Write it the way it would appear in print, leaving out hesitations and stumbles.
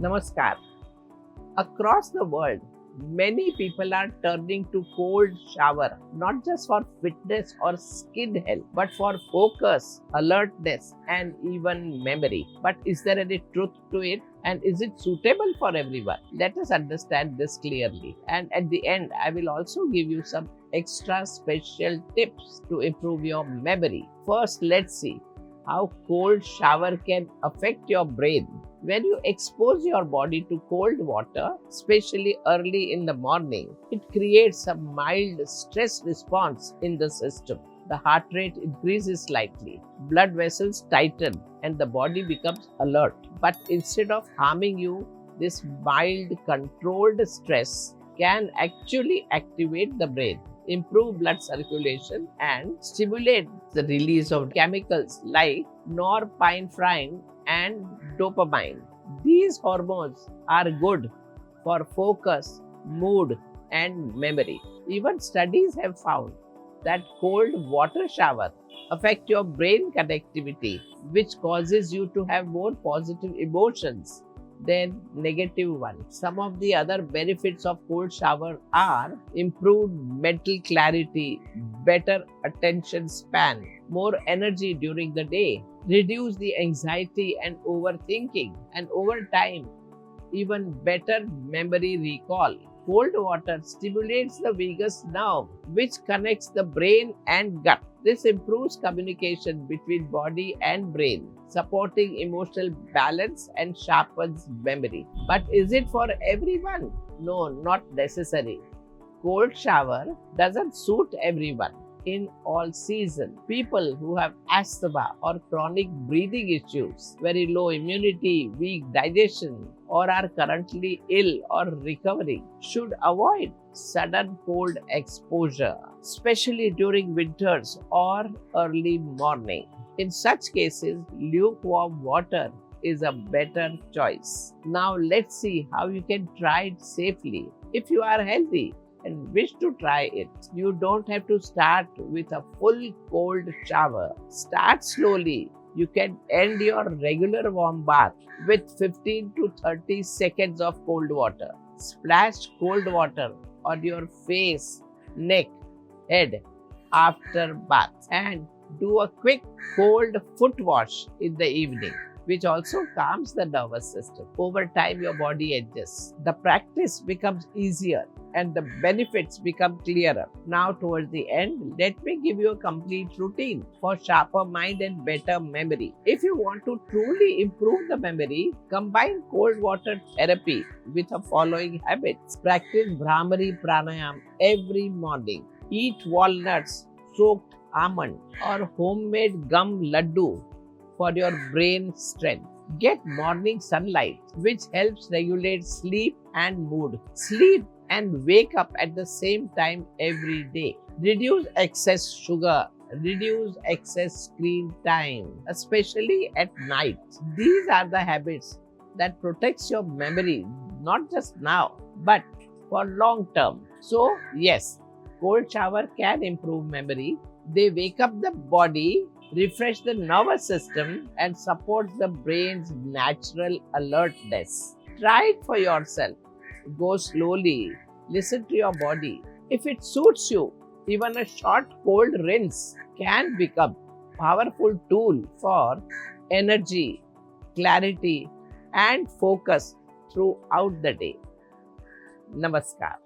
Namaskar. Across the world, many people are turning to cold shower not just for fitness or skin health, but for focus, alertness, and even memory. But is there any truth to it? And is it suitable for everyone? Let us understand this clearly. And at the end, I will also give you some extra special tips to improve your memory. First, let's see how cold shower can affect your brain. When you expose your body to cold water, especially early in the morning, it creates a mild stress response in the system. The heart rate increases slightly, blood vessels tighten, and the body becomes alert. But instead of harming you, this mild controlled stress can actually activate the brain, improve blood circulation, and stimulate the release of chemicals like norepinephrine and dopamine. These hormones are good for focus, mood, and memory. Even studies have found that cold water shower affect your brain connectivity, which causes you to have more positive emotions than negative ones. Some of the other benefits of cold shower are improved mental clarity, better attention span, more energy during the day, reduce the anxiety and overthinking, and over time, even better memory recall. Cold water stimulates the vagus nerve, which connects the brain and gut. This improves communication between body and brain, supporting emotional balance and sharpens memory. But is it for everyone? No, not necessary. Cold shower doesn't suit everyone in all season. People who have asthma or chronic breathing issues, very low immunity, weak digestion, or are currently ill or recovering should avoid sudden cold exposure, especially during winters or early morning. In such cases, lukewarm water is a better choice. Now let's see how you can try it safely. If you are healthy and wish to try it, you don't have to start with a full cold shower. Start slowly. You can end your regular warm bath with 15 to 30 seconds of cold water. Splash cold water on your face, neck, head after bath, and do a quick cold foot wash in the evening, which also calms the nervous system. Over time, your body adjusts. The practice becomes easier and the benefits become clearer. Now, towards the end, let me give you a complete routine for sharper mind and better memory. If you want to truly improve the memory, combine cold water therapy with the following habits. Practice Brahmari Pranayam every morning. Eat walnuts, soaked almond, or homemade gum laddu for your brain strength. Get morning sunlight, which helps regulate sleep and mood. Sleep and wake up at the same time every day. Reduce excess sugar. Reduce excess screen time, especially at night. These are the habits that protects your memory, not just now, but for long term. So, yes, cold shower can improve memory. They wake up the body, refresh the nervous system, and support the brain's natural alertness. Try it for yourself. Go slowly. Listen to your body. If it suits you, even a short cold rinse can become a powerful tool for energy, clarity, and focus throughout the day. Namaskar.